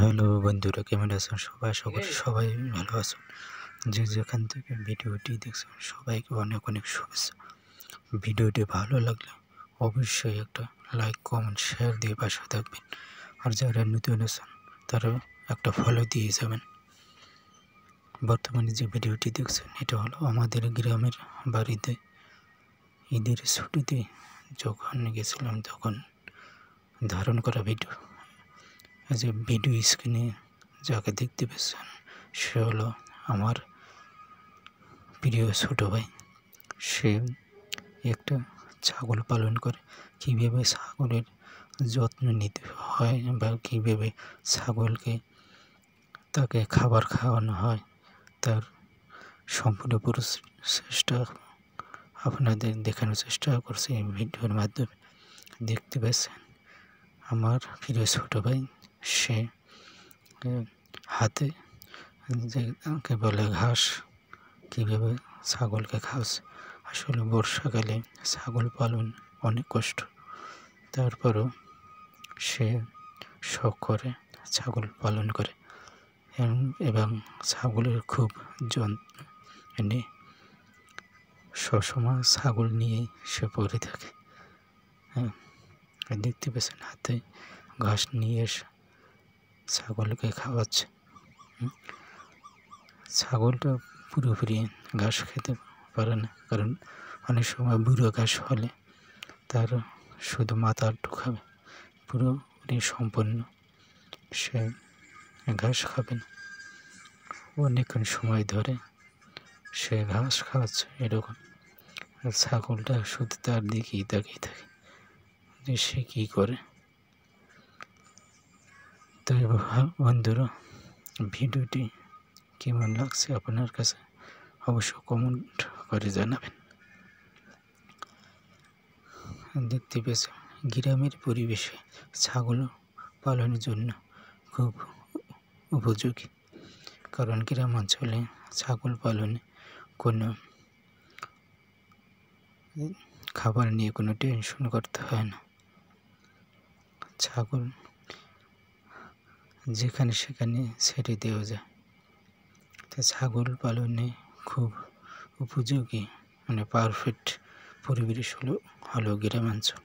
Hello বন্ধুরা, কেমন আছেন সবাই? আশা করি সবাই ভালো আছেন। যে যেখান থেকে ভিডিওটি দেখছেন সবাইকে অনেক অনেক শুভেচ্ছা। ভিডিওটি ভালো লাগলে অবশ্যই একটা লাইক, কমেন্ট, শেয়ার দিয়ে পাশে থাকবেন। আর যারা নতুন আছেন তারা একটা ফলো দিয়ে যাবেন। বর্তমানে যে ভিডিওটি দেখছেন এটা হলো আমাদের গ্রামের বাড়িতে ঈদের ছুটিতে যখন গেছিলাম তখন ধারণ করা ভিডিও। যে ভিডিও স্ক্রিনে যাকে দেখতে পেয়েছেন সে হলো আমার প্রিয় ছোটো ভাই। সে একটা ছাগল পালন করে। কীভাবে ছাগলের যত্ন নিতে হয় বা কীভাবে ছাগলকে তাকে খাবার খাওয়ানো হয় তার সম্পূর্ণ চেষ্টা আপনাদের দেখানোর চেষ্টা করছে এই ভিডিওর মাধ্যমে। দেখতে পেয়েছেন আমার প্রিয় ছোটো ভাই, সে হাতে যাকে বলে ঘাস কীভাবে ছাগলকে খাওয়াচ্ছে। আসলে বর্ষাকালে ছাগল পালন অনেক কষ্ট, তারপরও সে শখ করে ছাগল পালন করে এবং ছাগলের খুব যত্ন নিয়ে সবসময় ছাগল নিয়ে সে পড়ে থাকে। দেখতে পেয়েছেন হাতে ঘাস নিয়ে এসে ছাগলকে খাওয়াচ্ছে। ছাগলটা পুরোপুরি ঘাস খেতে পারে না, কারণ অনেক সময় বুড়ো ঘাস হলে তার শুধু মাথাটা খাবে, পুরোপুরি সম্পূর্ণ সে ঘাস খাবে না। অনেকক্ষণ সময় ধরে সে ঘাস খাওয়াচ্ছে এরকম। আর ছাগলটা শুধু তার দিকেই তাকিয়ে থাকে যে সে কী করে। তাই বন্ধুরা, ভিডিওটি কেমন লাগছে আপনার কাছে অবশ্য কমেন্ট করে জানাবেন। দেখতে পেয়েছেন গ্রামের পরিবেশে ছাগল পালনের জন্য খুব উপযোগী, কারণ গ্রাম অঞ্চলে ছাগল পালনে কোনো খাবার নিয়ে কোনো টেনশন করতে হয় না। ছাগল যেখানে সেখানে ছেড়ে দেওয়া যায়। তো ছাগল পালনে খুব উপযোগী পারফেক্ট পরিবেশ হলো গ্রামাঞ্চল।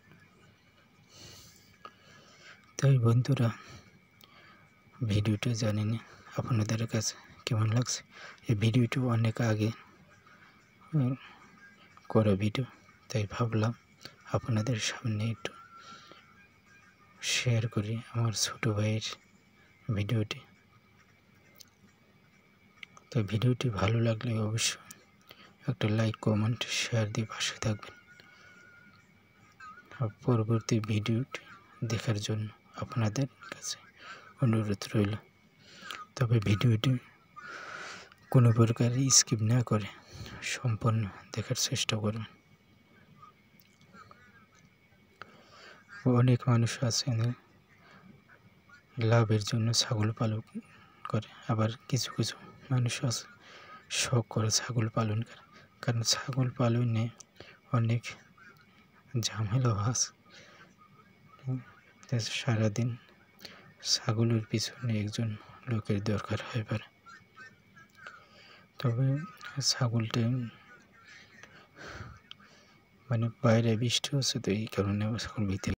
তাই বন্ধুরা, ভিডিওটা জানি না আপনাদের কাছে কেমন লাগছে। এই ভিডিওটি অনেক আগে করা ভিডিও, তাই ভাবলাম আপনাদের সামনে একটু শেয়ার করি আমার ছোটো ভাইয়ের ভিডিওটি। তো ভিডিওটি ভালো লাগলে অবশ্যই একটা লাইক, কমেন্ট, শেয়ার দিয়ে পাশে থাকবেন। আর পরবর্তী ভিডিওটি দেখার জন্য আপনাদের কাছে অনুরোধ রইল। তবে ভিডিওটি কোনো প্রকার স্কিপ না করে সম্পূর্ণ দেখার চেষ্টা করবেন। অনেক মানুষ আছেন লাভের জন্য ছাগল পালন করে, আবার কিছু কিছু মানুষ আছে শখ করে ছাগল পালন করে। কারণ ছাগল পালনে অনেক ঝামেলা আছে। সারাদিন ছাগলের পিছনে একজন লোকের দরকার হয়ে পারে। তবে ছাগলটা বাইরে বৃষ্টি হচ্ছে, তো এই কারণে ছাগল ভিতরে